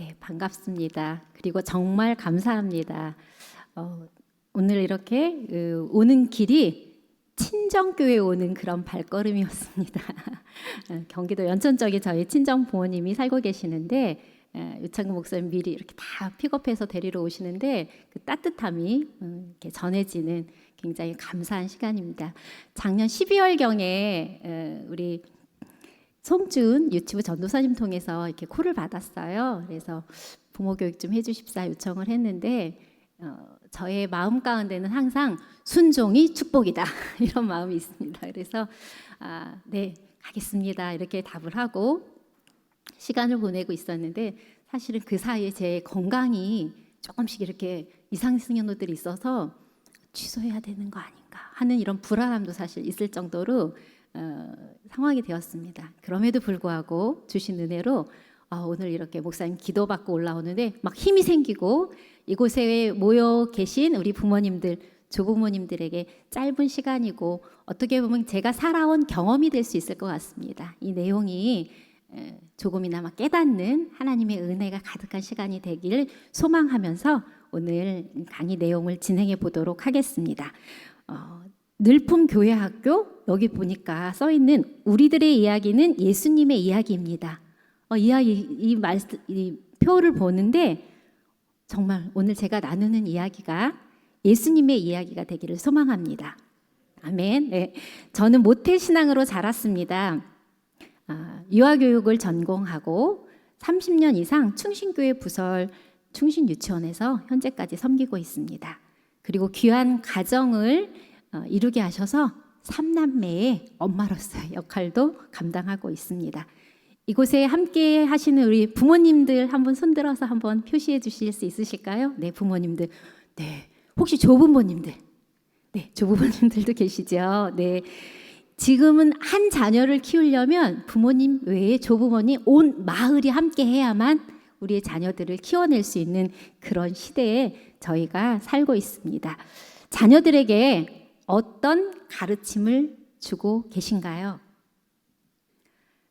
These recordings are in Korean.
네, 반갑습니다. 그리고 정말 감사합니다. 오늘 이렇게 오는 길이 친정교회 오는 그런 발걸음이었습니다. 경기도 연천 쪽에 저희 친정 부모님이 살고 계시는데 유창근 목사님 미리 이렇게 다 픽업해서 데리러 오시는데 그 따뜻함이 이렇게 전해지는 굉장히 감사한 시간입니다. 작년 12월경에 우리 송준 유치부 전도사님 통해서 이렇게 콜을 받았어요. 그래서 부모 교육 좀 해주십사 요청을 했는데 저의 마음 가운데는 항상 순종이 축복이다 이런 마음이 있습니다. 그래서 네 가겠습니다 이렇게 답을 하고 시간을 보내고 있었는데 사실은 그 사이에 제 건강이 조금씩 이렇게 이상 신호들이 있어서 취소해야 되는 거 아닌가 하는 이런 불안함도 사실 있을 정도로 상황이 되었습니다. 그럼에도 불구하고 주신 은혜로 오늘 이렇게 목사님 기도받고 올라오는데 막 힘이 생기고 이곳에 모여 계신 우리 부모님들, 조부모님들에게 짧은 시간이고 어떻게 보면 제가 살아온 경험이 될 수 있을 것 같습니다. 이 내용이 조금이나마 깨닫는 하나님의 은혜가 가득한 시간이 되길 소망하면서 오늘 강의 내용을 진행해 보도록 하겠습니다. 늘품 교회학교 여기 보니까 써 있는 우리들의 이야기는 예수님의 이야기입니다. 이 표를 보는데 정말 오늘 제가 나누는 이야기가 예수님의 이야기가 되기를 소망합니다. 아멘. 네. 저는 모태 신앙으로 자랐습니다. 유아교육을 전공하고 30년 이상 충신교회 부설 충신유치원에서 현재까지 섬기고 있습니다. 그리고 귀한 가정을 이루게 하셔서 3남매의 엄마로서의 역할도 감당하고 있습니다. 이곳에 함께 하시는 우리 부모님들 한번 손들어서 한번 표시해 주실 수 있으실까요? 네, 부모님들. 네, 혹시 조부모님들. 네, 조부모님들도 계시죠? 네. 지금은 한 자녀를 키우려면 부모님 외에 조부모님 온 마을이 함께 해야만 우리의 자녀들을 키워낼 수 있는 그런 시대에 저희가 살고 있습니다. 자녀들에게 어떤 가르침을 주고 계신가요?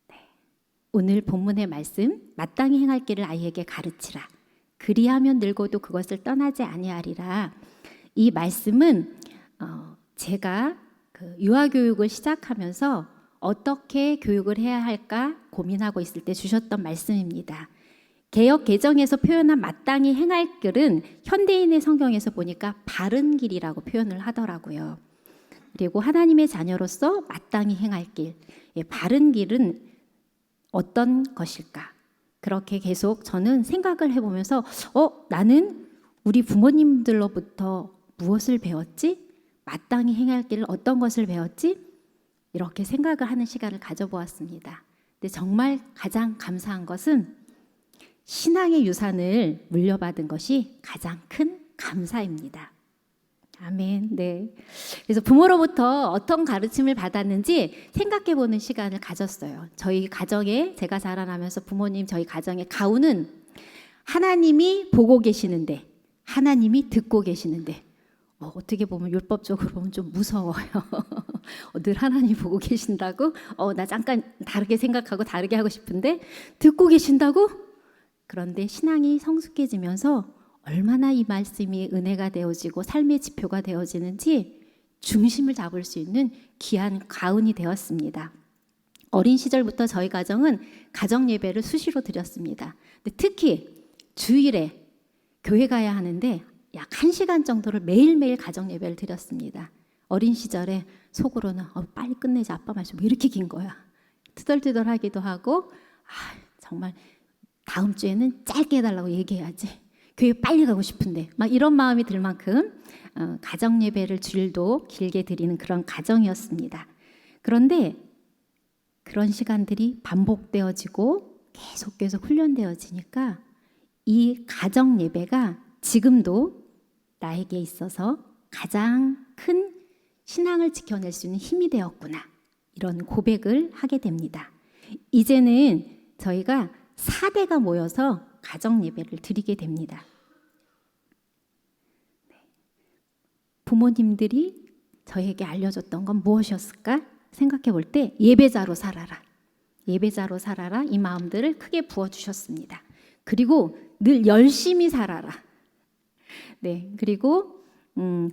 네. 오늘 본문의 말씀 마땅히 행할 길을 아이에게 가르치라. 그리하면 늙어도 그것을 떠나지 아니하리라. 이 말씀은 제가 유아교육을 시작하면서 어떻게 교육을 해야 할까 고민하고 있을 때 주셨던 말씀입니다. 개역 개정에서 표현한 마땅히 행할 길은 현대인의 성경에서 보니까 바른 길이라고 표현을 하더라고요. 그리고 하나님의 자녀로서 마땅히 행할 길, 바른 길은 어떤 것일까? 그렇게 계속 저는 생각을 해보면서 나는 우리 부모님들로부터 무엇을 배웠지? 마땅히 행할 길을 어떤 것을 배웠지? 이렇게 생각을 하는 시간을 가져보았습니다. 근데 정말 가장 감사한 것은 신앙의 유산을 물려받은 것이 가장 큰 감사입니다. 아멘. 네. 그래서 부모로부터 어떤 가르침을 받았는지 생각해보는 시간을 가졌어요. 저희 가정에 제가 자라나면서 부모님 저희 가정의 가훈은 하나님이 보고 계시는데 하나님이 듣고 계시는데 어떻게 보면 율법적으로 보면 좀 무서워요. 늘 하나님 보고 계신다고? 나 잠깐 다르게 생각하고 다르게 하고 싶은데 듣고 계신다고? 그런데 신앙이 성숙해지면서 얼마나 이 말씀이 은혜가 되어지고 삶의 지표가 되어지는지 중심을 잡을 수 있는 귀한 가훈이 되었습니다. 어린 시절부터 저희 가정은 가정 예배를 수시로 드렸습니다. 근데 특히 주일에 교회 가야 하는데 약 1시간 정도를 매일매일 가정 예배를 드렸습니다. 어린 시절에 속으로는 빨리 끝내자 아빠 말씀 왜 이렇게 긴 거야. 투덜투덜하기도 하고 정말 다음 주에는 짧게 해달라고 얘기해야지. 교회 빨리 가고 싶은데 막 이런 마음이 들 만큼 가정 예배를 주일도 길게 드리는 그런 가정이었습니다. 그런데 그런 시간들이 반복되어지고 계속 훈련되어지니까 이 가정 예배가 지금도 나에게 있어서 가장 큰 신앙을 지켜낼 수 있는 힘이 되었구나. 이런 고백을 하게 됩니다. 이제는 저희가 4대가 모여서 가정 예배를 드리게 됩니다. 부모님들이 저에게 알려줬던 건 무엇이었을까 생각해 볼 때 예배자로 살아라. 예배자로 살아라 이 마음들을 크게 부어주셨습니다. 그리고 늘 열심히 살아라. 네, 그리고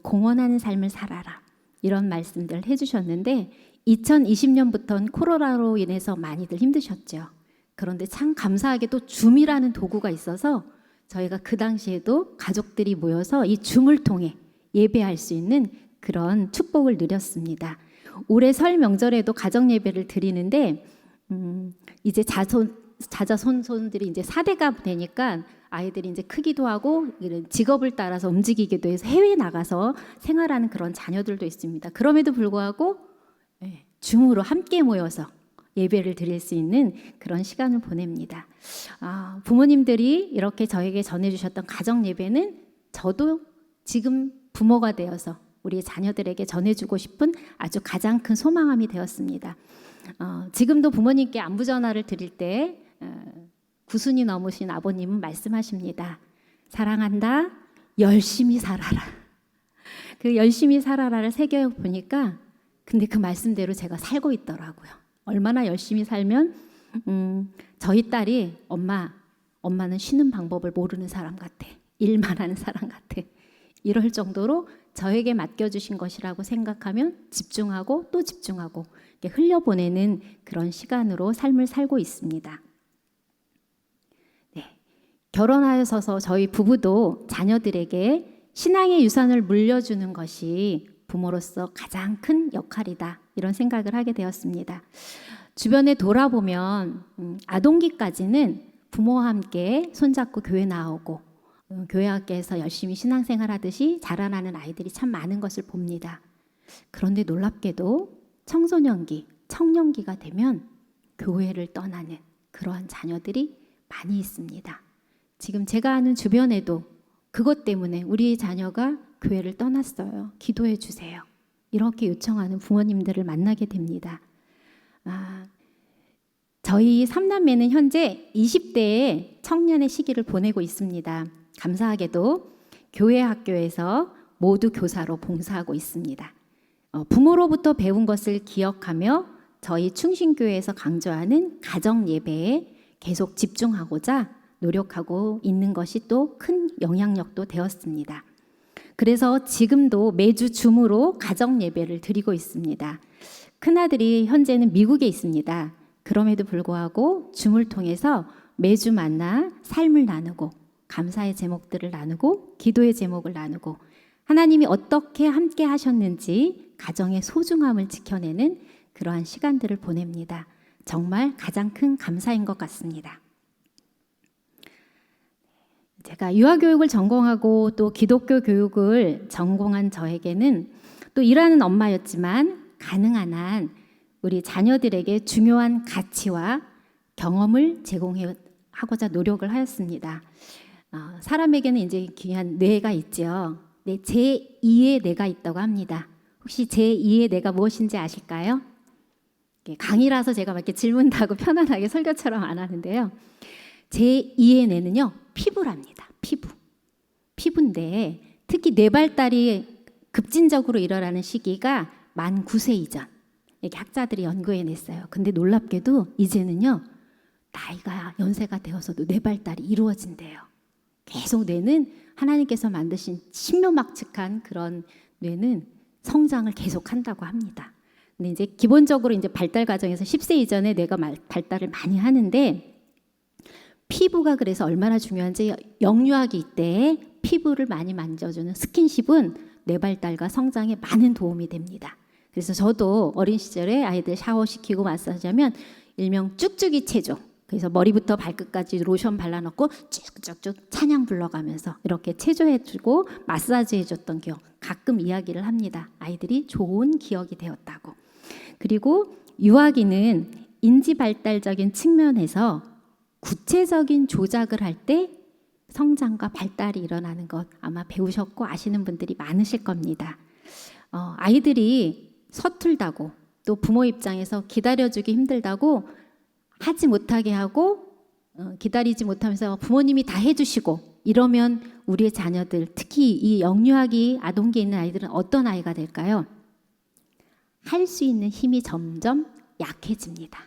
공헌하는 삶을 살아라. 이런 말씀들 해주셨는데 2020년부터는 코로나로 인해서 많이들 힘드셨죠. 그런데 참 감사하게도 줌이라는 도구가 있어서 저희가 그 당시에도 가족들이 모여서 이 줌을 통해 예배할 수 있는 그런 축복을 누렸습니다. 올해 설 명절에도 가정 예배를 드리는데 이제 자자손손들이 이제 4대가 되니까 아이들이 이제 크기도 하고 이런 직업을 따라서 움직이기도 해서 해외에 나가서 생활하는 그런 자녀들도 있습니다. 그럼에도 불구하고 줌으로 함께 모여서 예배를 드릴 수 있는 그런 시간을 보냅니다. 부모님들이 이렇게 저에게 전해주셨던 가정 예배는 저도 지금 부모가 되어서 우리 자녀들에게 전해주고 싶은 아주 가장 큰 소망함이 되었습니다. 지금도 부모님께 안부 전화를 드릴 때 구순이 넘으신 아버님은 말씀하십니다. 사랑한다. 열심히 살아라. 그 열심히 살아라를 새겨보니까 근데 그 말씀대로 제가 살고 있더라고요. 얼마나 열심히 살면 저희 딸이 엄마는 쉬는 방법을 모르는 사람 같아. 일만 하는 사람 같아. 이럴 정도로 저에게 맡겨주신 것이라고 생각하면 집중하고 또 집중하고 흘려보내는 그런 시간으로 삶을 살고 있습니다. 네. 결혼하여서 저희 부부도 자녀들에게 신앙의 유산을 물려주는 것이 부모로서 가장 큰 역할이다. 이런 생각을 하게 되었습니다. 주변에 돌아보면 아동기까지는 부모와 함께 손잡고 교회 나오고 교회 학교에서 열심히 신앙생활 하듯이 자라나는 아이들이 참 많은 것을 봅니다. 그런데 놀랍게도 청소년기, 청년기가 되면 교회를 떠나는 그러한 자녀들이 많이 있습니다. 지금 제가 아는 주변에도 그것 때문에 우리 자녀가 교회를 떠났어요. 기도해 주세요. 이렇게 요청하는 부모님들을 만나게 됩니다. 저희 3남매는 현재 20대의 청년의 시기를 보내고 있습니다. 감사하게도 교회 학교에서 모두 교사로 봉사하고 있습니다. 부모로부터 배운 것을 기억하며 저희 충신교회에서 강조하는 가정 예배에 계속 집중하고자 노력하고 있는 것이 또 큰 영향력도 되었습니다. 그래서 지금도 매주 줌으로 가정 예배를 드리고 있습니다. 큰아들이 현재는 미국에 있습니다. 그럼에도 불구하고 줌을 통해서 매주 만나 삶을 나누고 감사의 제목들을 나누고 기도의 제목을 나누고 하나님이 어떻게 함께 하셨는지 가정의 소중함을 지켜내는 그러한 시간들을 보냅니다. 정말 가장 큰 감사인 것 같습니다. 제가 유아교육을 전공하고 또 기독교 교육을 전공한 저에게는 또 일하는 엄마였지만 가능한 한 우리 자녀들에게 중요한 가치와 경험을 제공하고자 노력을 하였습니다. 사람에게는 이제 귀한 뇌가 있죠. 네, 제2의 뇌가 있다고 합니다. 혹시 제2의 뇌가 무엇인지 아실까요? 강의라서 제가 막 이렇게 질문도 하고 편안하게 설교처럼 안 하는데요. 제2의 뇌는요, 피부랍니다. 피부인데 특히 뇌 발달이 급진적으로 일어나는 시기가 만 9세 이전. 이렇게 학자들이 연구해냈어요. 근데 놀랍게도 이제는요, 나이가 연세가 되어서도 뇌 발달이 이루어진대요. 계속 뇌는 하나님께서 만드신 신묘막측한 그런 뇌는 성장을 계속한다고 합니다. 근데 이제 기본적으로 이제 발달 과정에서 10세 이전에 뇌가 발달을 많이 하는데 피부가 그래서 얼마나 중요한지 영유아기 때 피부를 많이 만져주는 스킨십은 뇌 발달과 성장에 많은 도움이 됩니다. 그래서 저도 어린 시절에 아이들 샤워시키고 마사지하면 일명 쭉쭉이 체조. 그래서 머리부터 발끝까지 로션 발라놓고 쭉쭉쭉 찬양 불러가면서 이렇게 체조해주고 마사지해줬던 기억 가끔 이야기를 합니다. 아이들이 좋은 기억이 되었다고. 그리고 유아기는 인지 발달적인 측면에서 구체적인 조작을 할 때 성장과 발달이 일어나는 것 아마 배우셨고 아시는 분들이 많으실 겁니다. 아이들이 서툴다고 또 부모 입장에서 기다려주기 힘들다고 하지 못하게 하고 기다리지 못하면서 부모님이 다 해주시고 이러면 우리의 자녀들 특히 이 영유아기 아동기에 있는 아이들은 어떤 아이가 될까요? 할 수 있는 힘이 점점 약해집니다.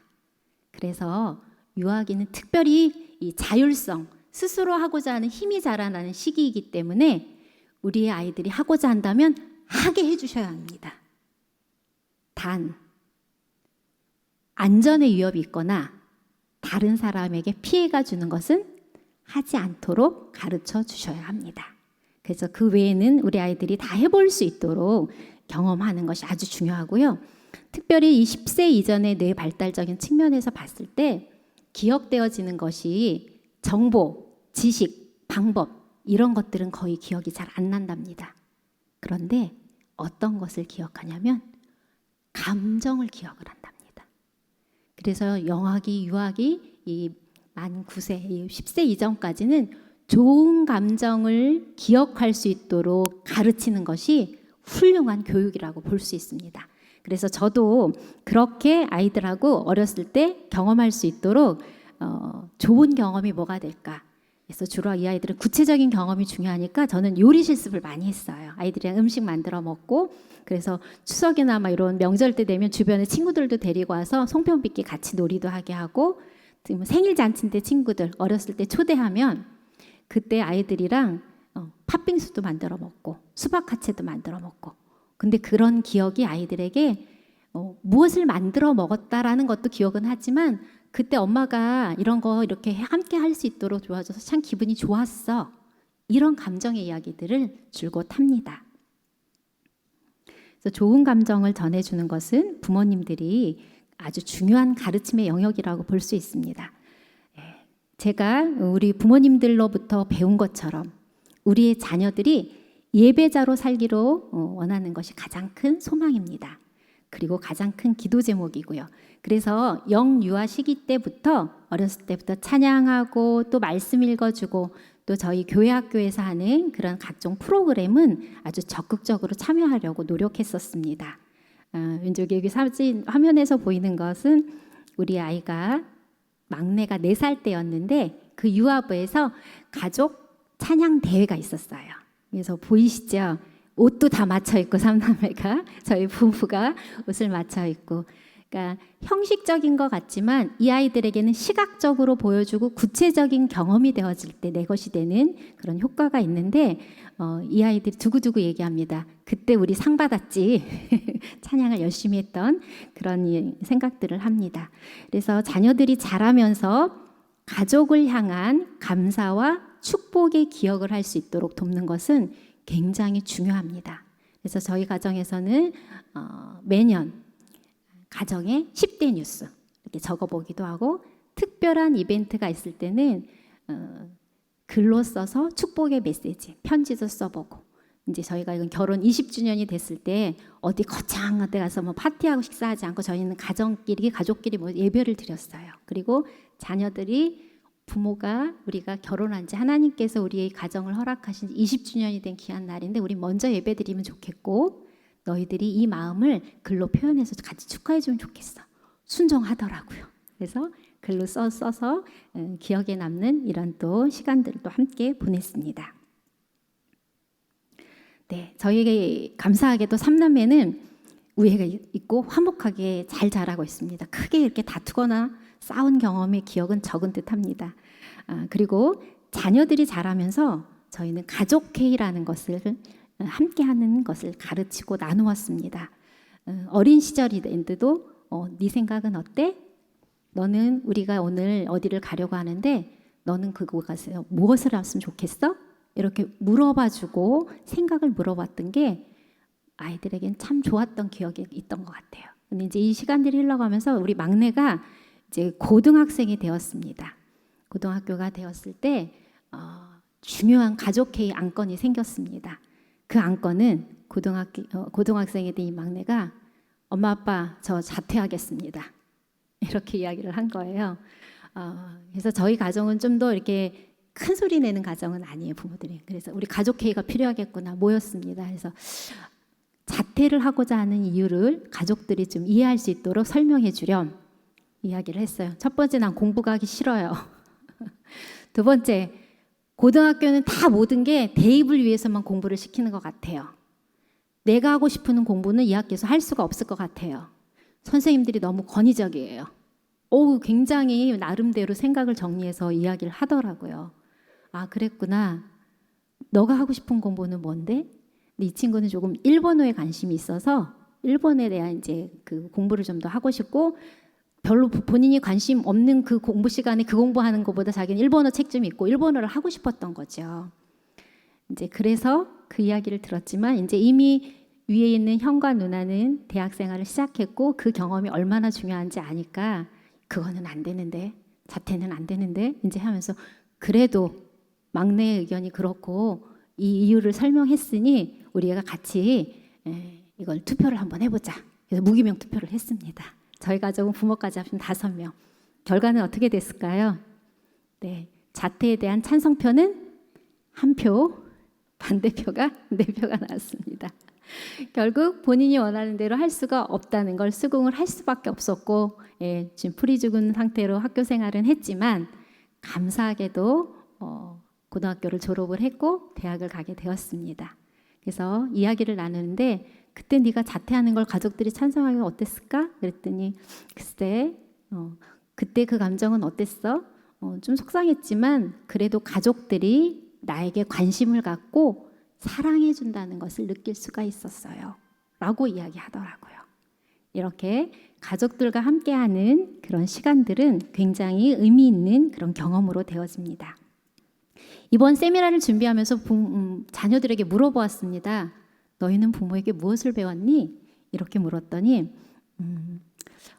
그래서 유아기는 특별히 이 자율성, 스스로 하고자 하는 힘이 자라나는 시기이기 때문에 우리의 아이들이 하고자 한다면 하게 해주셔야 합니다. 단, 안전에 위협이 있거나 다른 사람에게 피해가 주는 것은 하지 않도록 가르쳐 주셔야 합니다. 그래서 그 외에는 우리 아이들이 다 해볼 수 있도록 경험하는 것이 아주 중요하고요. 특별히 이 10세 이전의 뇌 발달적인 측면에서 봤을 때 기억되어지는 것이 정보, 지식, 방법 이런 것들은 거의 기억이 잘 안 난답니다. 그런데 어떤 것을 기억하냐면 감정을 기억을 한답니다. 그래서 영아기, 유아기, 이 만 9세, 10세 이전까지는 좋은 감정을 기억할 수 있도록 가르치는 것이 훌륭한 교육이라고 볼 수 있습니다. 그래서 저도 그렇게 아이들하고 어렸을 때 경험할 수 있도록 좋은 경험이 뭐가 될까? 그래서 주로 이 아이들은 구체적인 경험이 중요하니까 저는 요리 실습을 많이 했어요. 아이들이랑 음식 만들어 먹고, 그래서 추석이나 막 이런 명절 때 되면 주변에 친구들도 데리고 와서 송편빚기 같이 놀이도 하게 하고, 생일 잔치인데 친구들 어렸을 때 초대하면 그때 아이들이랑 팥빙수도 만들어 먹고 수박 화채도 만들어 먹고, 근데 그런 기억이 아이들에게 무엇을 만들어 먹었다라는 것도 기억은 하지만 그때 엄마가 이런 거 이렇게 함께 할 수 있도록 도와줘서 참 기분이 좋았어, 이런 감정의 이야기들을 줄곧 합니다. 그래서 좋은 감정을 전해주는 것은 부모님들이 아주 중요한 가르침의 영역이라고 볼 수 있습니다. 제가 우리 부모님들로부터 배운 것처럼 우리의 자녀들이 예배자로 살기로 원하는 것이 가장 큰 소망입니다. 그리고 가장 큰 기도 제목이고요. 그래서 영유아 시기 때부터, 어렸을 때부터 찬양하고 또 말씀 읽어주고 또 저희 교회 학교에서 하는 그런 각종 프로그램은 아주 적극적으로 참여하려고 노력했었습니다. 왼쪽 여기 사진 화면에서 보이는 것은 우리 아이가 막내가 4살 때였는데 그 유아부에서 가족 찬양 대회가 있었어요. 그래서 보이시죠? 옷도 다 맞춰 입고 삼남매가, 저희 부부가 옷을 맞춰 입고, 그러니까 형식적인 것 같지만 이 아이들에게는 시각적으로 보여주고 구체적인 경험이 되어질 때 내 것이 되는 그런 효과가 있는데, 이 아이들이 두고두고 얘기합니다. 그때 우리 상 받았지. 찬양을 열심히 했던 그런 생각들을 합니다. 그래서 자녀들이 자라면서 가족을 향한 감사와 축복의 기억을 할 수 있도록 돕는 것은 굉장히 중요합니다. 그래서 저희 가정에서는 매년 가정의 10대 뉴스 이렇게 적어보기도 하고, 특별한 이벤트가 있을 때는 글로 써서 축복의 메시지, 편지도 써보고, 이제 저희가 이건 결혼 20주년이 됐을 때 어디 거창한 데 가서 뭐 파티하고 식사하지 않고 저희는 가족끼리 뭐 예배를 드렸어요. 그리고 자녀들이 부모가 우리가 결혼한 지, 하나님께서 우리의 가정을 허락하신 20주년이 된 귀한 날인데 우리 먼저 예배드리면 좋겠고 너희들이 이 마음을 글로 표현해서 같이 축하해주면 좋겠어. 순종하더라고요. 그래서 글로 써서 기억에 남는 이런 또 시간들을 또 함께 보냈습니다. 네, 저희에게 감사하게도 삼남매는 우애가 있고 화목하게 잘 자라고 있습니다. 크게 이렇게 다투거나 싸운 경험의 기억은 적은 듯합니다. 그리고 자녀들이 자라면서 저희는 가족회의라는 것을 함께하는 것을 가르치고 나누었습니다. 어린 시절인데도 네 생각은 어때? 너는 우리가 오늘 어디를 가려고 하는데 너는 그곳에서 무엇을 했으면 좋겠어? 이렇게 물어봐주고 생각을 물어봤던 게 아이들에겐 참 좋았던 기억이 있던 것 같아요. 근데 이제 이 시간들이 흘러가면서 우리 막내가 이제 고등학생이 되었습니다. 고등학교가 되었을 때 중요한 가족회의 안건이 생겼습니다. 그 안건은 고등학생이 된 이 막내가 엄마 아빠 저 자퇴하겠습니다. 이렇게 이야기를 한 거예요. 그래서 저희 가정은 좀 더 이렇게 큰 소리 내는 가정은 아니에요, 부모들이. 그래서 우리 가족회의가 필요하겠구나 모였습니다. 그래서 자퇴를 하고자 하는 이유를 가족들이 좀 이해할 수 있도록 설명해 주렴 이야기를 했어요. 첫 번째, 난 공부가 하기 싫어요. 두 번째, 고등학교는 다 모든 게 대입을 위해서만 공부를 시키는 것 같아요. 내가 하고 싶은 공부는 이 학교에서 할 수가 없을 것 같아요. 선생님들이 너무 권위적이에요. 굉장히 나름대로 생각을 정리해서 이야기를 하더라고요. 아, 그랬구나. 너가 하고 싶은 공부는 뭔데? 근데 이 친구는 조금 일본어에 관심이 있어서 일본에 대한 이제 그 공부를 좀 더 하고 싶고, 별로 본인이 관심 없는 그 공부 시간에 그 공부하는 것보다 자기는 일본어 책 좀 읽고 일본어를 하고 싶었던 거죠. 이제 그래서 그 이야기를 들었지만 이제 이미 위에 있는 형과 누나는 대학 생활을 시작했고 그 경험이 얼마나 중요한지 아니까 그거는 안 되는데, 자퇴는 안 되는데 이제 하면서 그래도 막내의 의견이 그렇고 이 이유를 설명했으니 우리가 같이 이걸 투표를 한번 해보자. 그래서 무기명 투표를 했습니다. 저희 가족은 부모까지 합치면 5명. 결과는 어떻게 됐을까요? 네, 자퇴에 대한 찬성표는 1표, 반대표가 4표가 나왔습니다. 결국 본인이 원하는 대로 할 수가 없다는 걸 수긍을 할 수밖에 없었고, 지금 풀이 죽은 상태로 학교 생활은 했지만 감사하게도 고등학교를 졸업을 했고 대학을 가게 되었습니다. 그래서 이야기를 나누는데 그때 네가 자퇴하는 걸 가족들이 찬성하기가 어땠을까? 그랬더니 글쎄 그때 그 감정은 어땠어? 좀 속상했지만 그래도 가족들이 나에게 관심을 갖고 사랑해 준다는 것을 느낄 수가 있었어요. 라고 이야기하더라고요. 이렇게 가족들과 함께하는 그런 시간들은 굉장히 의미 있는 그런 경험으로 되어집니다. 이번 세미나를 준비하면서 자녀들에게 물어보았습니다. 너희는 부모에게 무엇을 배웠니? 이렇게 물었더니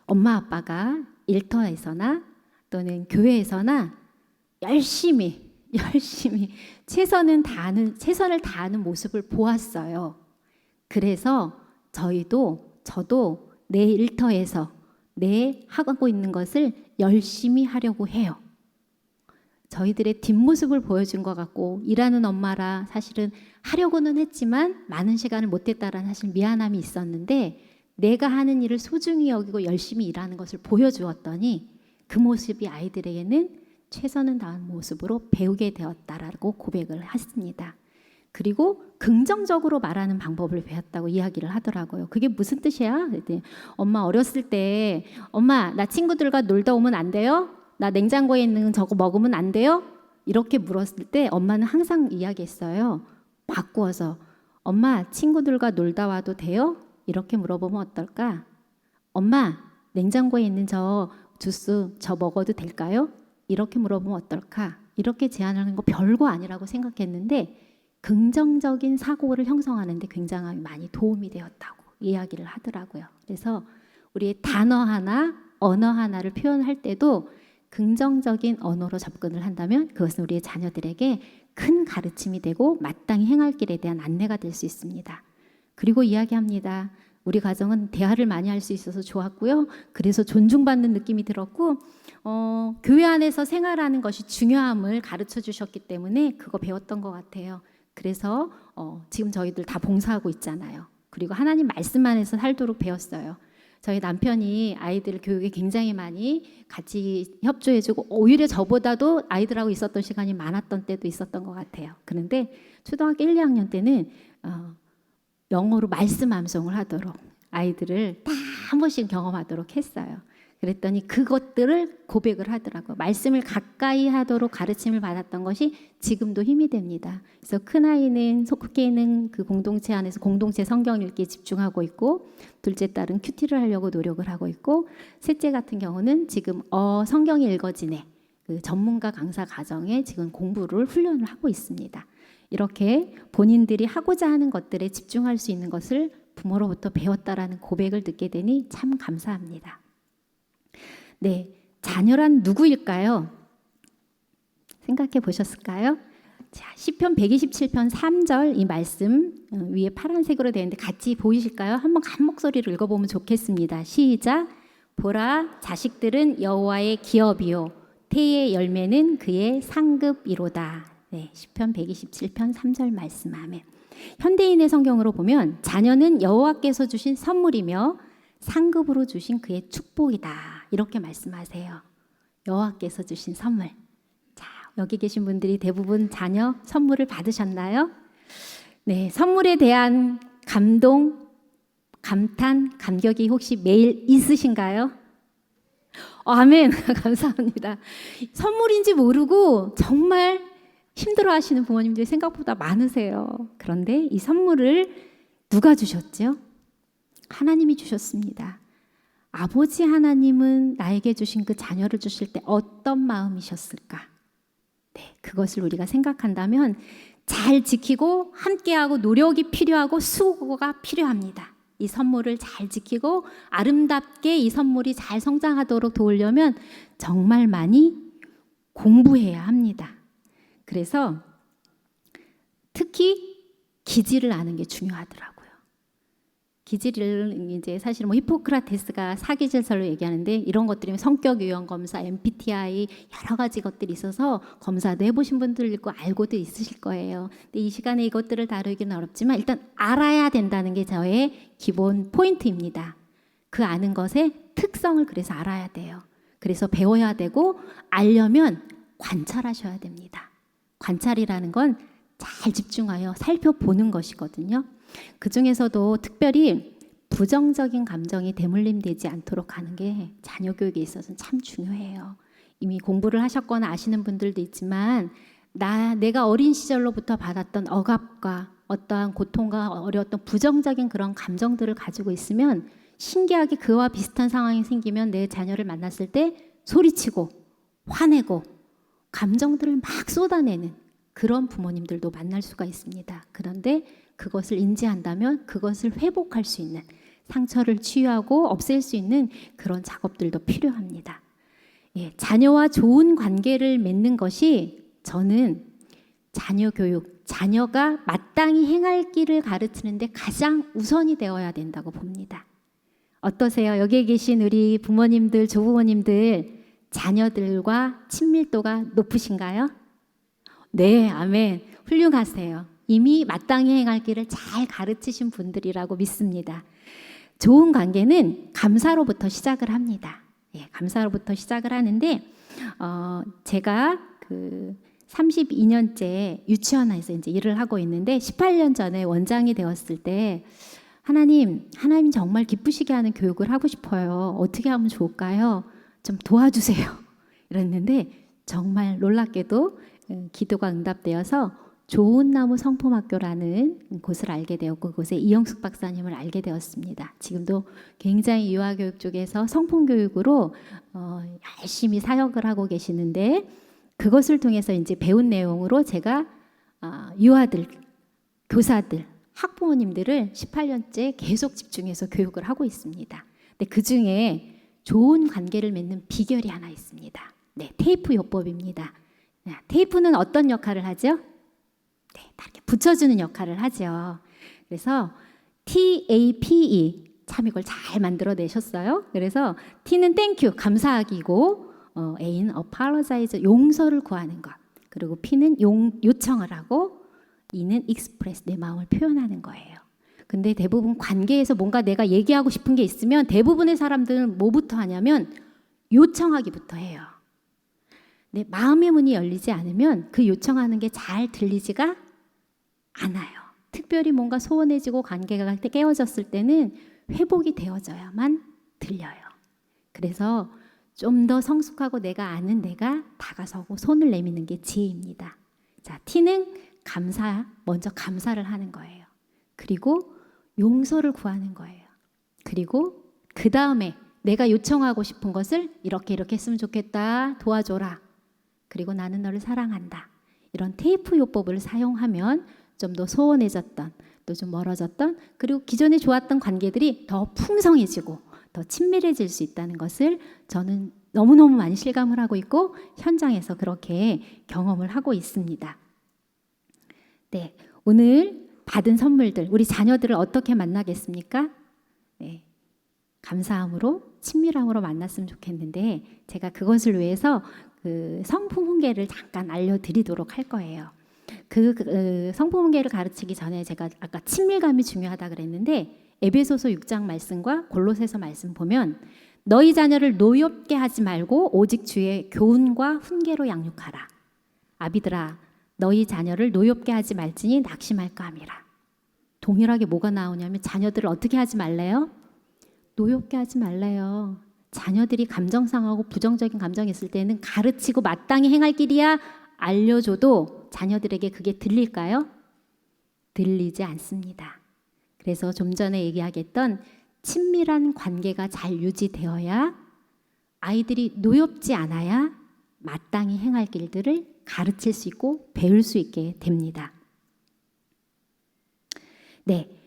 엄마 아빠가 일터에서나 또는 교회에서나 열심히 최선을 다하는 모습을 보았어요. 그래서 저도 내 일터에서 내 하고 있는 것을 열심히 하려고 해요. 저희들의 뒷모습을 보여준 것 같고 일하는 엄마라 사실은 하려고는 했지만 많은 시간을 못했다라는 사실 미안함이 있었는데 내가 하는 일을 소중히 여기고 열심히 일하는 것을 보여주었더니 그 모습이 아이들에게는 최선을 다한 모습으로 배우게 되었다라고 고백을 했습니다. 그리고 긍정적으로 말하는 방법을 배웠다고 이야기를 하더라고요. 그게 무슨 뜻이야? 그랬더니 엄마 어렸을 때 엄마 나 친구들과 놀다 오면 안 돼요? 나 냉장고에 있는 저거 먹으면 안 돼요? 이렇게 물었을 때 엄마는 항상 이야기했어요. 바꾸어서 엄마 친구들과 놀다 와도 돼요? 이렇게 물어보면 어떨까? 엄마 냉장고에 있는 저 주스 저 먹어도 될까요? 이렇게 물어보면 어떨까? 이렇게 제안하는 거 별거 아니라고 생각했는데 긍정적인 사고를 형성하는 데 굉장히 많이 도움이 되었다고 이야기를 하더라고요. 그래서 우리의 단어 하나, 언어 하나를 표현할 때도 긍정적인 언어로 접근을 한다면 그것은 우리의 자녀들에게 큰 가르침이 되고 마땅히 행할 길에 대한 안내가 될 수 있습니다. 그리고 이야기합니다. 우리 가정은 대화를 많이 할 수 있어서 좋았고요. 그래서 존중받는 느낌이 들었고 교회 안에서 생활하는 것이 중요함을 가르쳐 주셨기 때문에 그거 배웠던 것 같아요. 그래서 지금 저희들 다 봉사하고 있잖아요. 그리고 하나님 말씀 안에서 살도록 배웠어요. 저희 남편이 아이들 교육에 굉장히 많이 같이 협조해주고 오히려 저보다도 아이들하고 있었던 시간이 많았던 때도 있었던 것 같아요. 그런데 초등학교 1, 2학년 때는 영어로 말씀 암송을 하도록 아이들을 다 한 번씩 경험하도록 했어요. 그랬더니 그것들을 고백을 하더라고요. 말씀을 가까이 하도록 가르침을 받았던 것이 지금도 힘이 됩니다. 그래서 큰아이는 속해 있는 그 공동체 안에서 공동체 성경 읽기에 집중하고 있고 둘째 딸은 큐티를 하려고 노력을 하고 있고 셋째 같은 경우는 지금 성경이 읽어지네 그 전문가 강사 과정에 지금 공부를 훈련을 하고 있습니다. 이렇게 본인들이 하고자 하는 것들에 집중할 수 있는 것을 부모로부터 배웠다라는 고백을 듣게 되니 참 감사합니다. 네, 자녀란 누구일까요? 생각해 보셨을까요? 자, 시편 127편 3절 이 말씀 위에 파란색으로 되어 있는데 같이 보이실까요? 한번 한 목소리로 읽어보면 좋겠습니다. 시작! 보라, 자식들은 여호와의 기업이요 태의 열매는 그의 상급이로다. 네, 시편 127편 3절 말씀 아멘. 현대인의 성경으로 보면 자녀는 여호와께서 주신 선물이며 상급으로 주신 그의 축복이다. 이렇게 말씀하세요. 여호와께서 주신 선물. 자, 여기 계신 분들이 대부분 자녀 선물을 받으셨나요? 네, 선물에 대한 감동, 감탄, 감격이 혹시 매일 있으신가요? 아멘. 감사합니다. 선물인지 모르고 정말 힘들어하시는 부모님들이 생각보다 많으세요. 그런데 이 선물을 누가 주셨죠? 하나님이 주셨습니다. 아버지 하나님은 나에게 주신 그 자녀를 주실 때 어떤 마음이셨을까? 네, 그것을 우리가 생각한다면 잘 지키고 함께하고 노력이 필요하고 수고가 필요합니다. 이 선물을 잘 지키고 아름답게 이 선물이 잘 성장하도록 도우려면 정말 많이 공부해야 합니다. 그래서 특히 기질을 아는 게 중요하더라고요. 기질을 이제 사실 뭐 히포크라테스가 사기질설로 얘기하는데 이런 것들이 성격 유형 검사, MBTI 여러 가지 것들이 있어서 검사도 해보신 분들 있고 알고도 있으실 거예요. 근데 이 시간에 이것들을 다루기는 어렵지만 일단 알아야 된다는 게 저의 기본 포인트입니다. 그 아는 것의 특성을 그래서 알아야 돼요. 그래서 배워야 되고 알려면 관찰하셔야 됩니다. 관찰이라는 건 잘 집중하여 살펴보는 것이거든요. 그 중에서도 특별히 부정적인 감정이 대물림되지 않도록 하는 게 자녀 교육에 있어서는 참 중요해요. 이미 공부를 하셨거나 아시는 분들도 있지만 내가 어린 시절로부터 받았던 억압과 어떠한 고통과 어려웠던 부정적인 그런 감정들을 가지고 있으면 신기하게 그와 비슷한 상황이 생기면 내 자녀를 만났을 때 소리치고 화내고 감정들을 막 쏟아내는 그런 부모님들도 만날 수가 있습니다. 그런데 그것을 인지한다면 그것을 회복할 수 있는, 상처를 치유하고 없앨 수 있는 그런 작업들도 필요합니다. 예, 자녀와 좋은 관계를 맺는 것이 저는 자녀 교육, 자녀가 마땅히 행할 길을 가르치는데 가장 우선이 되어야 된다고 봅니다. 어떠세요? 여기에 계신 우리 부모님들, 조부모님들 자녀들과 친밀도가 높으신가요? 네, 아멘. 훌륭하세요. 이미 마땅히 행할 길을 잘 가르치신 분들이라고 믿습니다. 좋은 관계는 감사로부터 시작을 합니다. 예, 감사로부터 시작을 하는데 제가 32년째 유치원에서 이제 일을 하고 있는데 18년 전에 원장이 되었을 때 하나님 정말 기쁘시게 하는 교육을 하고 싶어요. 어떻게 하면 좋을까요? 좀 도와주세요. 이랬는데 정말 놀랍게도 기도가 응답되어서 좋은 나무 성품학교라는 곳을 알게 되었고 그곳에 이영숙 박사님을 알게 되었습니다. 지금도 굉장히 유아교육 쪽에서 성품교육으로 열심히 사역을 하고 계시는데 그것을 통해서 이제 배운 내용으로 제가 유아들, 교사들, 학부모님들을 18년째 계속 집중해서 교육을 하고 있습니다. 근데 그 중에 좋은 관계를 맺는 비결이 하나 있습니다. 네, 테이프 요법입니다. 테이프는 어떤 역할을 하죠? 네, 이렇게 붙여주는 역할을 하죠. 그래서 TAPE 참 이걸 잘 만들어내셨어요. 그래서 T는 땡큐 감사하기고 A는 apologize 용서를 구하는 것 그리고 P는 요청을 하고 E는 express 내 마음을 표현하는 거예요. 근데 대부분 관계에서 뭔가 내가 얘기하고 싶은 게 있으면 대부분의 사람들은 뭐부터 하냐면 요청하기부터 해요. 내 마음의 문이 열리지 않으면 그 요청하는 게 잘 들리지가 않아요. 특별히 뭔가 소원해지고 관계가 깨어졌을 때는 회복이 되어져야만 들려요. 그래서 좀 더 성숙하고 내가 아는 내가 다가서고 손을 내미는 게 지혜입니다. 자, T는 먼저 감사를 하는 거예요. 그리고 용서를 구하는 거예요. 그리고 그 다음에 내가 요청하고 싶은 것을 이렇게 했으면 좋겠다. 도와줘라. 그리고 나는 너를 사랑한다. 이런 테이프 요법을 사용하면 좀 더 소원해졌던 또 좀 멀어졌던 그리고 기존에 좋았던 관계들이 더 풍성해지고 더 친밀해질 수 있다는 것을 저는 너무너무 많이 실감을 하고 있고 현장에서 그렇게 경험을 하고 있습니다. 네, 오늘 받은 선물들 우리 자녀들을 어떻게 만나겠습니까? 네, 감사함으로 친밀함으로 만났으면 좋겠는데 제가 그것을 위해서 성품 훈계를 잠깐 알려드리도록 할 거예요. 성품 훈계를 가르치기 전에 제가 아까 친밀감이 중요하다 그랬는데 에베소서 6장 말씀과 골로새서 말씀 보면 너희 자녀를 노엽게 하지 말고 오직 주의 교훈과 훈계로 양육하라. 아비들아 너희 자녀를 노엽게 하지 말지니 낙심할까 함이라. 동일하게 뭐가 나오냐면 자녀들을 어떻게 하지 말래요? 노엽게 하지 말래요. 자녀들이 감정 상하고 부정적인 감정이 있을 때는 가르치고 마땅히 행할 길이야 알려줘도 자녀들에게 그게 들릴까요? 들리지 않습니다. 그래서 좀 전에 얘기하겠던 친밀한 관계가 잘 유지되어야 아이들이 노엽지 않아야 마땅히 행할 길들을 가르칠 수 있고 배울 수 있게 됩니다. 네,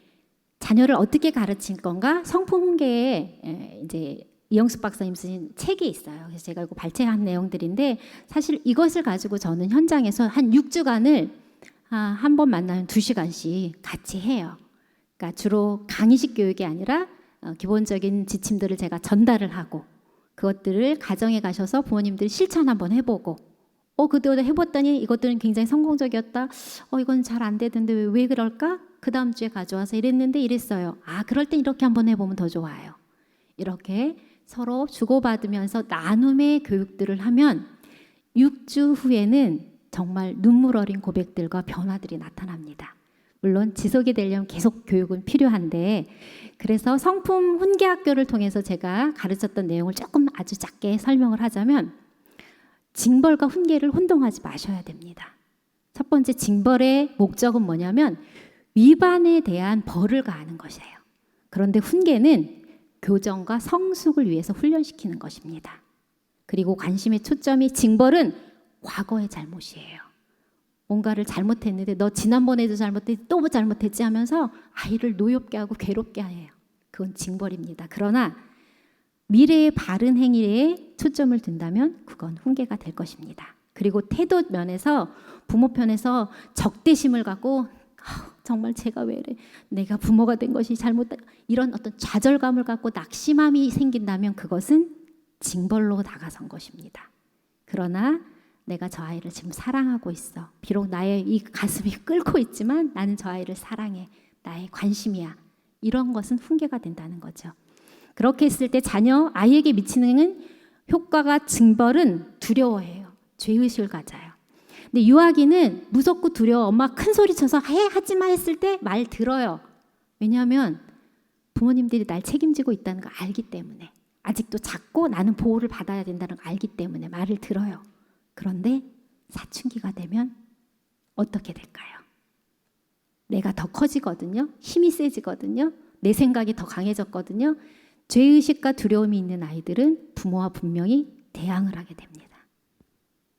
자녀를 어떻게 가르칠 건가? 성품 훈계에 이제 이영숙 박사님 쓰신 책이 있어요. 그래서 제가 이거 발췌한 내용들인데 사실 이것을 가지고 저는 현장에서 한 6주간을 한 번 만나면 2시간씩 같이 해요. 그러니까 주로 강의식 교육이 아니라 기본적인 지침들을 제가 전달을 하고 그것들을 가정에 가셔서 부모님들이 실천 한번 해보고 그때도 해봤더니 이것들은 굉장히 성공적이었다. 이건 잘 안 되던데 왜 그럴까? 그 다음 주에 가져와서 이랬는데 이랬어요. 그럴 땐 이렇게 한번 해보면 더 좋아요. 이렇게 서로 주고받으면서 나눔의 교육들을 하면 6주 후에는 정말 눈물 어린 고백들과 변화들이 나타납니다. 물론 지속이 되려면 계속 교육은 필요한데 그래서 성품 훈계학교를 통해서 제가 가르쳤던 내용을 조금 아주 작게 설명을 하자면 징벌과 훈계를 혼동하지 마셔야 됩니다. 첫 번째 징벌의 목적은 뭐냐면 위반에 대한 벌을 가하는 것이에요. 그런데 훈계는 교정과 성숙을 위해서 훈련시키는 것입니다. 그리고 관심의 초점이 징벌은 과거의 잘못이에요. 뭔가를 잘못했는데 너 지난번에도 잘못했지 또 잘못했지 하면서 아이를 노엽게 하고 괴롭게 해요. 그건 징벌입니다. 그러나 미래의 바른 행위에 초점을 둔다면 그건 훈계가 될 것입니다. 그리고 태도 면에서 부모 편에서 적대심을 갖고 정말 제가 왜 이래 내가 부모가 된 것이 잘못다 이런 어떤 좌절감을 갖고 낙심함이 생긴다면 그것은 징벌로 다가선 것입니다. 그러나 내가 저 아이를 지금 사랑하고 있어. 비록 나의 이 가슴이 끓고 있지만 나는 저 아이를 사랑해. 나의 관심이야. 이런 것은 훈계가 된다는 거죠. 그렇게 했을 때 아이에게 미치는 효과가 징벌은 두려워해요. 죄의식을 가져요. 근데 유아기는 무섭고 두려워. 엄마 큰 소리 쳐서 하지마 했을 때 말 들어요. 왜냐하면 부모님들이 날 책임지고 있다는 걸 알기 때문에 아직도 작고 나는 보호를 받아야 된다는 걸 알기 때문에 말을 들어요. 그런데 사춘기가 되면 어떻게 될까요? 내가 더 커지거든요. 힘이 세지거든요. 내 생각이 더 강해졌거든요. 죄의식과 두려움이 있는 아이들은 부모와 분명히 대항을 하게 됩니다.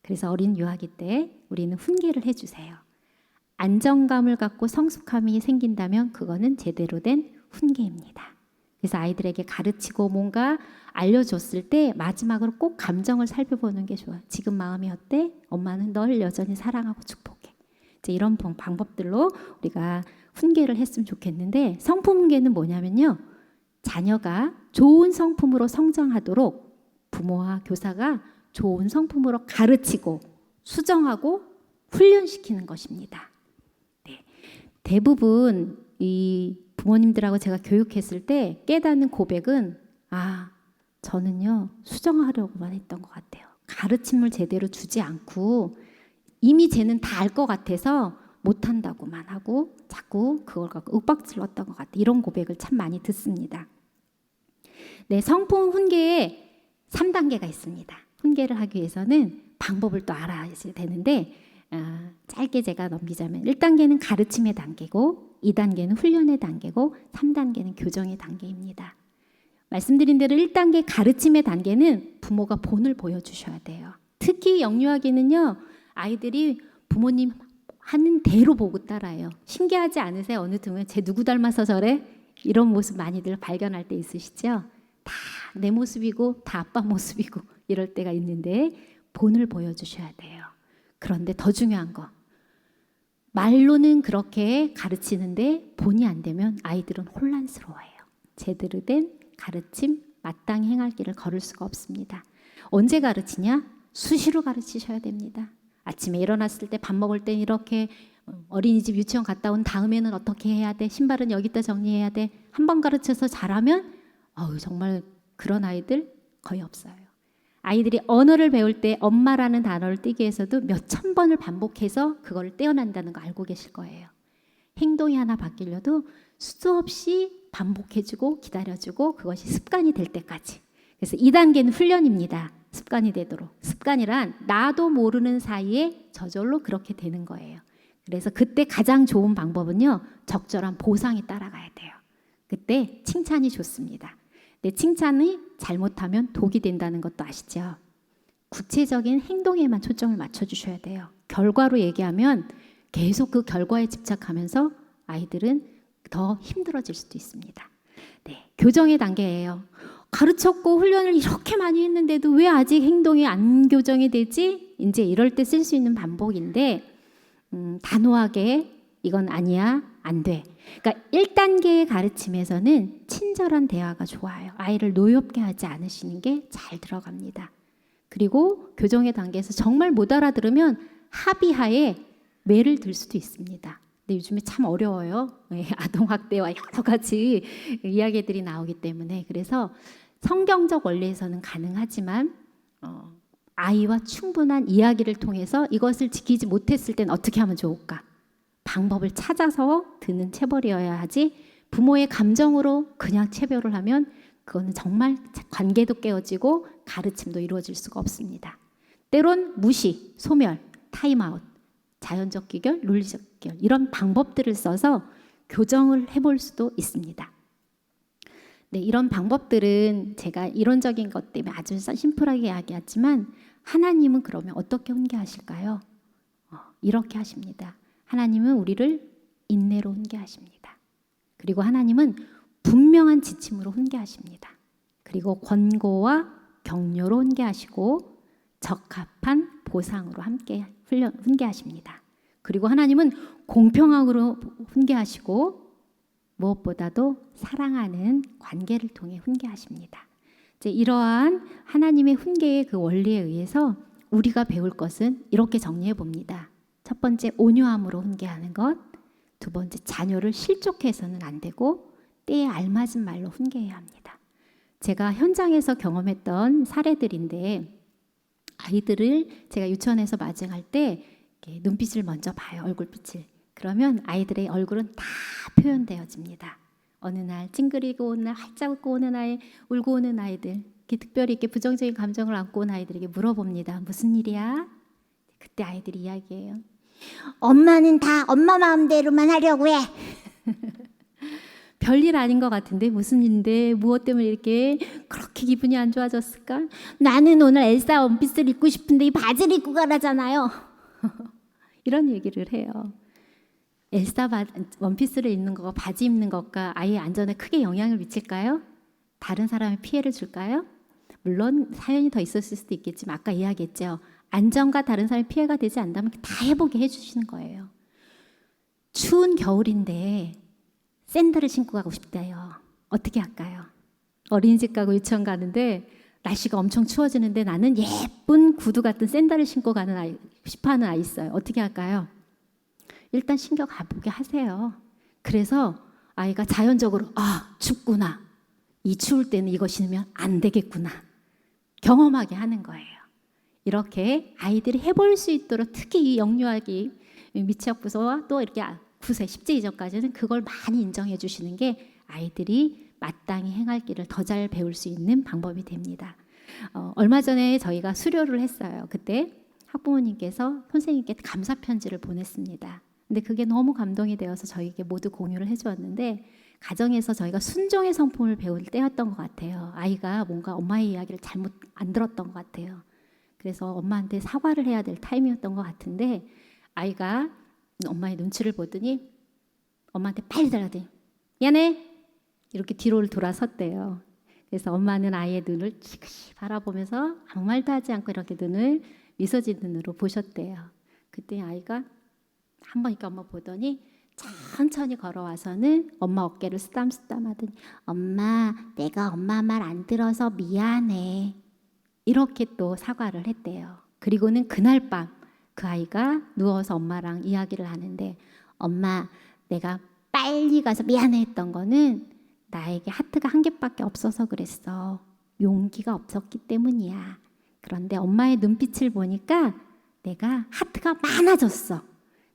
그래서 어린 유아기 때 우리는 훈계를 해주세요. 안정감을 갖고 성숙함이 생긴다면 그거는 제대로 된 훈계입니다. 그래서 아이들에게 가르치고 뭔가 알려줬을 때 마지막으로 꼭 감정을 살펴보는 게 좋아요. 지금 마음이 어때? 엄마는 널 여전히 사랑하고 축복해. 이제 이런 방법들로 우리가 훈계를 했으면 좋겠는데 성품 훈계는 뭐냐면요. 자녀가 좋은 성품으로 성장하도록 부모와 교사가 좋은 성품으로 가르치고 수정하고 훈련시키는 것입니다. 네. 대부분 이 부모님들하고 제가 교육했을 때 깨닫는 고백은 저는요 수정하려고만 했던 것 같아요. 가르침을 제대로 주지 않고 이미 쟤는 다 알 것 같아서 못한다고만 하고 자꾸 그걸 갖고 윽박질렀던 것 같아요. 이런 고백을 참 많이 듣습니다. 네, 성품 훈계에 3단계가 있습니다. 훈계를 하기 위해서는 방법을 또 알아야 되는데 짧게 제가 넘기자면 1단계는 가르침의 단계고 2단계는 훈련의 단계고 3단계는 교정의 단계입니다. 말씀드린 대로 1단계 가르침의 단계는 부모가 본을 보여주셔야 돼요. 특히 영유아기는요. 아이들이 부모님 하는 대로 보고 따라해요. 신기하지 않으세요? 어느 틈에 쟤 누구 닮아서 저래? 이런 모습 많이들 발견할 때 있으시죠? 다 내 모습이고 다 아빠 모습이고 이럴 때가 있는데 본을 보여주셔야 돼요. 그런데 더 중요한 거 말로는 그렇게 가르치는데 본이 안 되면 아이들은 혼란스러워해요. 제대로 된 가르침, 마땅히 행할 길을 걸을 수가 없습니다. 언제 가르치냐? 수시로 가르치셔야 됩니다. 아침에 일어났을 때 밥 먹을 때 이렇게 어린이집 유치원 갔다 온 다음에는 어떻게 해야 돼? 신발은 여기다 정리해야 돼. 한 번 가르쳐서 잘하면 정말 그런 아이들 거의 없어요. 아이들이 언어를 배울 때 엄마라는 단어를 떼기 위해서도 몇천 번을 반복해서 그걸 떼어낸다는 거 알고 계실 거예요. 행동이 하나 바뀌려도 수도 없이 반복해주고 기다려주고 그것이 습관이 될 때까지. 그래서 2단계는 훈련입니다. 습관이 되도록. 습관이란 나도 모르는 사이에 저절로 그렇게 되는 거예요. 그래서 그때 가장 좋은 방법은요, 적절한 보상이 따라가야 돼요. 그때 칭찬이 좋습니다. 근데 칭찬이 잘못하면 독이 된다는 것도 아시죠? 구체적인 행동에만 초점을 맞춰주셔야 돼요. 결과로 얘기하면 계속 그 결과에 집착하면서 아이들은 더 힘들어질 수도 있습니다. 네, 교정의 단계예요. 가르쳤고 훈련을 이렇게 많이 했는데도 왜 아직 행동이 안 교정이 되지? 이제 이럴 때 쓸 수 있는 반복인데 단호하게 이건 아니야, 안 돼. 그러니까 1단계의 가르침에서는 친절한 대화가 좋아요. 아이를 노엽게 하지 않으시는 게 잘 들어갑니다. 그리고 교정의 단계에서 정말 못 알아들으면 합의하에 매를 들 수도 있습니다. 근데 요즘에 참 어려워요. 아동학대와 여러 가지 이야기들이 나오기 때문에. 그래서 성경적 원리에서는 가능하지만 아이와 충분한 이야기를 통해서 이것을 지키지 못했을 땐 어떻게 하면 좋을까? 방법을 찾아서 드는 체벌이어야 하지 부모의 감정으로 그냥 체벌을 하면 그거는 정말 관계도 깨어지고 가르침도 이루어질 수가 없습니다. 때론 무시, 소멸, 타임아웃, 자연적 귀결, 논리적 귀결 이런 방법들을 써서 교정을 해볼 수도 있습니다. 네, 이런 방법들은 제가 이론적인 것 때문에 아주 심플하게 이야기하지만 하나님은 그러면 어떻게 훈계하실까요? 이렇게 하십니다. 하나님은 우리를 인내로 훈계하십니다. 그리고 하나님은 분명한 지침으로 훈계하십니다. 그리고 권고와 격려로 훈계하시고 적합한 보상으로 함께 훈계하십니다. 그리고 하나님은 공평함으로 훈계하시고 무엇보다도 사랑하는 관계를 통해 훈계하십니다. 이제 이러한 하나님의 훈계의 그 원리에 의해서 우리가 배울 것은 이렇게 정리해 봅니다. 첫 번째, 온유함으로 훈계하는 것. 두 번째, 자녀를 실족해서는 안 되고 때에 알맞은 말로 훈계해야 합니다. 제가 현장에서 경험했던 사례들인데 아이들을 제가 유치원에서 마중할 때 눈빛을 먼저 봐요. 얼굴빛을. 그러면 아이들의 얼굴은 다 표현되어집니다. 어느 날 찡그리고 오는 날, 활짝 웃고 오는 아이, 울고 오는 아이들, 특별히 이렇게 부정적인 감정을 안고 온 아이들에게 물어봅니다. 무슨 일이야? 그때 아이들이 이야기해요. 엄마는 다 엄마 마음대로만 하려고 해. 별일 아닌 것 같은데 무슨 일인데 무엇 때문에 이렇게 그렇게 기분이 안 좋아졌을까? 나는 오늘 엘사 원피스를 입고 싶은데 이 바지를 입고 가라잖아요. 이런 얘기를 해요. 엘사 원피스를 입는 것과 바지 입는 것과 아이의 안전에 크게 영향을 미칠까요? 다른 사람에 피해를 줄까요? 물론 사연이 더 있었을 수도 있겠지만 아까 이야기했죠. 안전과 다른 사람의 피해가 되지 않다면 다 해보게 해주시는 거예요. 추운 겨울인데 샌들을 신고 가고 싶대요. 어떻게 할까요? 어린이집 가고 유치원 가는데 날씨가 엄청 추워지는데 나는 예쁜 구두 같은 샌들을 신고 가는 아이, 싶어하는 아이 있어요. 어떻게 할까요? 일단 신겨 가보게 하세요. 그래서 아이가 자연적으로 춥구나. 이 추울 때는 이거 신으면 안 되겠구나. 경험하게 하는 거예요. 이렇게 아이들이 해볼 수 있도록 특히 이 영유아기 미취학부서와 또 이렇게 9세, 10세 이전까지는 그걸 많이 인정해 주시는 게 아이들이 마땅히 행할 길을 더 잘 배울 수 있는 방법이 됩니다. 얼마 전에 저희가 수료를 했어요. 그때 학부모님께서 선생님께 감사 편지를 보냈습니다. 근데 그게 너무 감동이 되어서 저희에게 모두 공유를 해주었는데 가정에서 저희가 순종의 성품을 배울 때였던 것 같아요. 아이가 뭔가 엄마의 이야기를 잘못 안 들었던 것 같아요. 그래서 엄마한테 사과를 해야 될 타임이었던 것 같은데 아이가 엄마의 눈치를 보더니 엄마한테 빨리 달라더니 미안해 이렇게 뒤로 돌아섰대요. 그래서 엄마는 아이의 눈을 지그시 바라보면서 아무 말도 하지 않고 이렇게 눈을 미소 짓는 눈으로 보셨대요. 그때 아이가 한번 이렇게 엄마 보더니 천천히 걸어와서는 엄마 어깨를 쓰담쓰담 하더니 엄마, 내가 엄마 말 안 들어서 미안해. 이렇게 또 사과를 했대요. 그리고는 그날 밤 그 아이가 누워서 엄마랑 이야기를 하는데 엄마, 내가 빨리 가서 미안해 했던 거는 나에게 하트가 한 개밖에 없어서 그랬어. 용기가 없었기 때문이야. 그런데 엄마의 눈빛을 보니까 내가 하트가 많아졌어.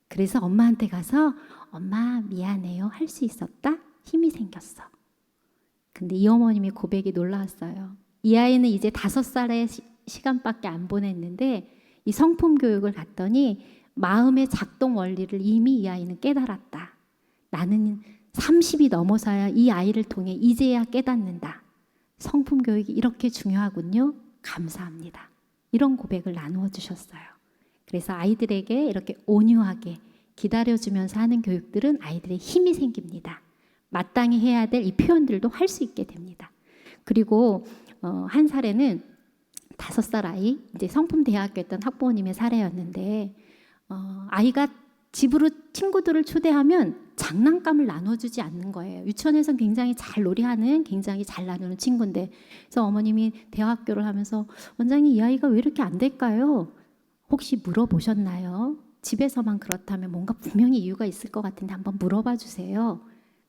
그래서 엄마한테 가서 엄마 미안해요 할 수 있었다? 힘이 생겼어. 근데 이 어머님의 고백이 놀라웠어요. 이 아이는 이제 5살의 시간밖에 안 보냈는데 이 성품 교육을 갔더니 마음의 작동 원리를 이미 이 아이는 깨달았다. 나는 30이 넘어서야 이 아이를 통해 이제야 깨닫는다. 성품 교육이 이렇게 중요하군요. 감사합니다. 이런 고백을 나누어 주셨어요. 그래서 아이들에게 이렇게 온유하게 기다려주면서 하는 교육들은 아이들의 힘이 생깁니다. 마땅히 해야 될 이 표현들도 할 수 있게 됩니다. 그리고 한 사례는 5살 아이, 이제 성품대학교 했던 학부모님의 사례였는데 아이가 집으로 친구들을 초대하면 장난감을 나눠주지 않는 거예요. 유치원에서는 굉장히 잘 놀이하는, 굉장히 잘 나누는 친구인데, 그래서 어머님이 대학교를 하면서 원장님 이 아이가 왜 이렇게 안 될까요? 혹시 물어보셨나요? 집에서만 그렇다면 뭔가 분명히 이유가 있을 것 같은데 한번 물어봐 주세요.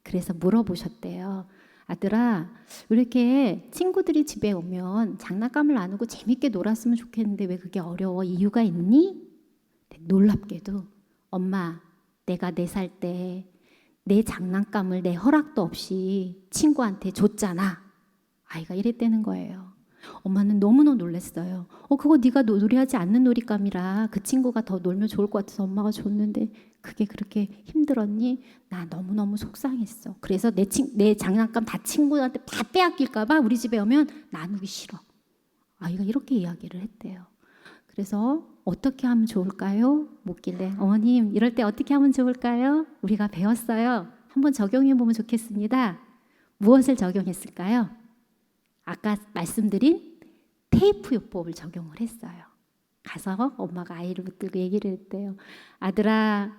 그래서 물어보셨대요. 아들아, 왜 이렇게 친구들이 집에 오면 장난감을 나누고 재밌게 놀았으면 좋겠는데 왜 그게 어려워? 이유가 있니? 놀랍게도 엄마, 내가 4살 때 내 장난감을 내 허락도 없이 친구한테 줬잖아. 아이가 이랬다는 거예요. 엄마는 너무너무 놀랐어요. 그거 네가 놀이하지 않는 놀이감이라 그 친구가 더 놀면 좋을 것 같아서 엄마가 줬는데 그게 그렇게 힘들었니? 나 너무너무 속상했어. 그래서 내 장난감 다 친구한테 다 빼앗길까 봐 우리 집에 오면 나누기 싫어. 아이가 이렇게 이야기를 했대요. 그래서 어떻게 하면 좋을까요? 묻길래 어머님 이럴 때 어떻게 하면 좋을까요? 우리가 배웠어요. 한번 적용해 보면 좋겠습니다. 무엇을 적용했을까요? 아까 말씀드린 테이프 요법을 적용을 했어요. 가서 엄마가 아이를 붙들고 얘기를 했대요. 아들아,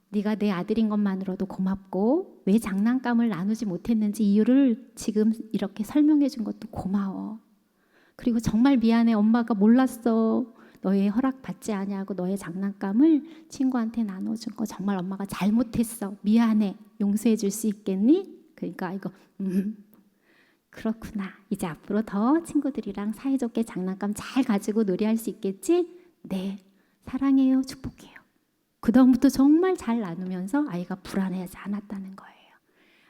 네가 내 아들인 것만으로도 고맙고 왜 장난감을 나누지 못했는지 이유를 지금 이렇게 설명해 준 것도 고마워. 그리고 정말 미안해. 엄마가 몰랐어. 너의 허락 받지 아니하고 너의 장난감을 친구한테 나눠준 거 정말 엄마가 잘못했어. 미안해. 용서해 줄 수 있겠니? 그러니까 이거 그렇구나. 이제 앞으로 더 친구들이랑 사이좋게 장난감 잘 가지고 놀이할 수 있겠지? 네. 사랑해요. 축복해요. 그 다음부터 정말 잘 나누면서 아이가 불안해하지 않았다는 거예요.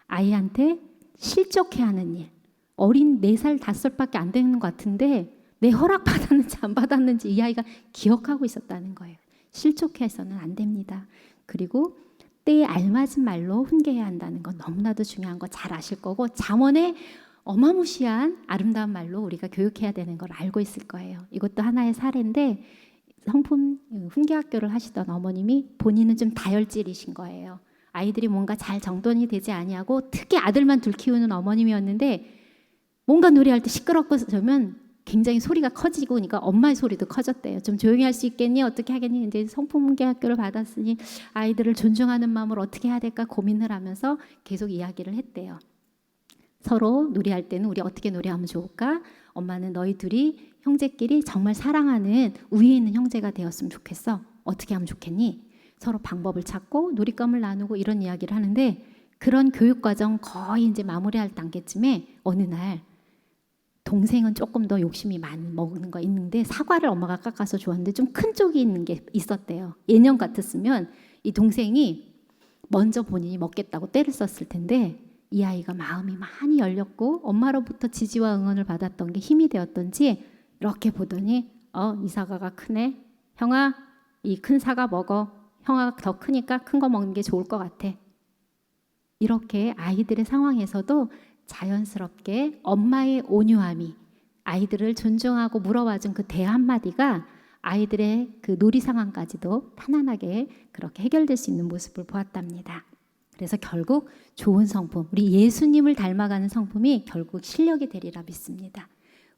아이한테 실족해 하는 일. 어린 4살, 5살밖에 안 되는 것 같은데 내 허락 받았는지 안 받았는지 이 아이가 기억하고 있었다는 거예요. 실족해서는 안 됩니다. 그리고 때에 알맞은 말로 훈계해야 한다는 건 너무나도 중요한 거 잘 아실 거고 잠언에 어마무시한 아름다운 말로 우리가 교육해야 되는 걸 알고 있을 거예요. 이것도 하나의 사례인데 성품 훈계학교를 하시던 어머님이 본인은 좀 다혈질이신 거예요. 아이들이 뭔가 잘 정돈이 되지 아니하고 특히 아들만 둘 키우는 어머님이었는데 뭔가 놀이할 때 시끄럽고 저면 굉장히 소리가 커지고 그러니까 엄마의 소리도 커졌대요. 좀 조용히 할 수 있겠니? 어떻게 하겠니? 이제 성품훈계학교를 받았으니 아이들을 존중하는 마음으로 어떻게 해야 될까 고민을 하면서 계속 이야기를 했대요. 서로 놀이할 때는 우리 어떻게 놀이하면 좋을까? 엄마는 너희 둘이 형제끼리 정말 사랑하는 우위에 있는 형제가 되었으면 좋겠어. 어떻게 하면 좋겠니? 서로 방법을 찾고 놀잇감을 나누고 이런 이야기를 하는데 그런 교육 과정 거의 이제 마무리할 단계쯤에 어느 날 동생은 조금 더 욕심이 많이 먹는 거 있는데 사과를 엄마가 깎아서 주었는데 좀 큰 쪽이 있는 게 있었대요. 예년 같았으면 이 동생이 먼저 본인이 먹겠다고 떼를 썼을 텐데 이 아이가 마음이 많이 열렸고 엄마로부터 지지와 응원을 받았던 게 힘이 되었던지 이렇게 보더니 이 사과가 크네. 형아 이 큰 사과 먹어. 형아가 더 크니까 큰 거 먹는 게 좋을 것 같아. 이렇게 아이들의 상황에서도 자연스럽게 엄마의 온유함이 아이들을 존중하고 물어봐준 그 대 한마디가 아이들의 그 놀이 상황까지도 편안하게 그렇게 해결될 수 있는 모습을 보았답니다. 그래서 결국 좋은 성품, 우리 예수님을 닮아가는 성품이 결국 실력이 되리라 믿습니다.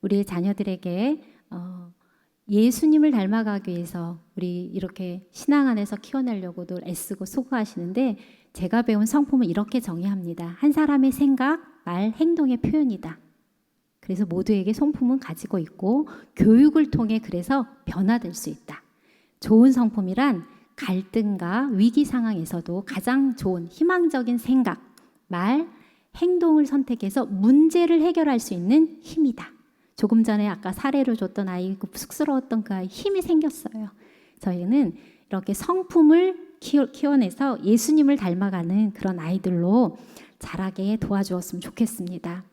우리의 자녀들에게 예수님을 닮아가기 위해서 우리 이렇게 신앙 안에서 키워내려고도 애쓰고 수고하시는데 제가 배운 성품은 이렇게 정의합니다. 한 사람의 생각, 말, 행동의 표현이다. 그래서 모두에게 성품은 가지고 있고 교육을 통해 그래서 변화될 수 있다. 좋은 성품이란 갈등과 위기 상황에서도 가장 좋은 희망적인 생각, 말, 행동을 선택해서 문제를 해결할 수 있는 힘이다. 조금 전에 아까 사례로 줬던 아이, 쑥스러웠던 그 아이 힘이 생겼어요. 저희는 이렇게 성품을 키워내서 예수님을 닮아가는 그런 아이들로 자라게 도와주었으면 좋겠습니다.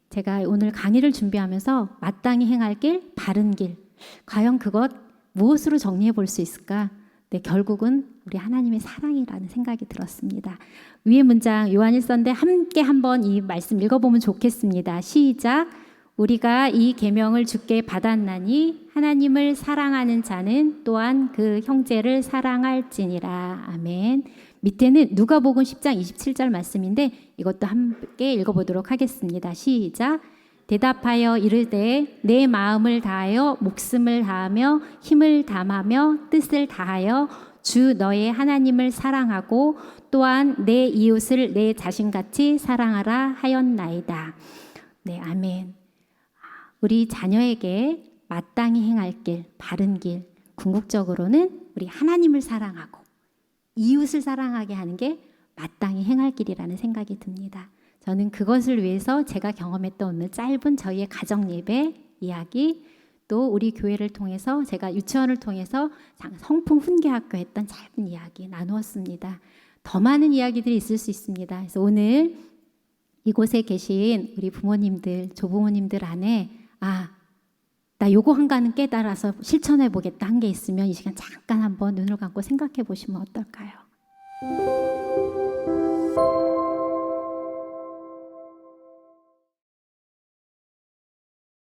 제가 오늘 강의를 준비하면서 마땅히 행할 길, 바른 길, 과연 그것 무엇으로 정리해 볼 수 있을까? 네, 결국은 우리 하나님의 사랑이라는 생각이 들었습니다. 위의 문장 요한일서인데 함께 한번 이 말씀 읽어보면 좋겠습니다. 시작. 우리가 이 계명을 주께 받았나니 하나님을 사랑하는 자는 또한 그 형제를 사랑할지니라. 아멘. 밑에는 누가복음 10장 27절 말씀인데 이것도 함께 읽어보도록 하겠습니다. 시작. 대답하여 이르되 내 마음을 다하여 목숨을 다하며 힘을 다하며 뜻을 다하여 주 너의 하나님을 사랑하고 또한 내 이웃을 내 자신같이 사랑하라 하였나이다. 네, 아멘. 우리 자녀에게 마땅히 행할 길, 바른 길, 궁극적으로는 우리 하나님을 사랑하고 이웃을 사랑하게 하는 게 마땅히 행할 길이라는 생각이 듭니다. 저는 그것을 위해서 제가 경험했던 오늘 짧은 저희의 가정 예배 이야기, 또 우리 교회를 통해서 제가 유치원을 통해서 성품 훈계학교 했던 짧은 이야기 나누었습니다. 더 많은 이야기들이 있을 수 있습니다. 그래서 오늘 이곳에 계신 우리 부모님들, 조부모님들 안에 나 요거 한 가는 깨달아서 실천해 보겠다 한 게 있으면 이 시간 잠깐 한번 눈을 감고 생각해 보시면 어떨까요?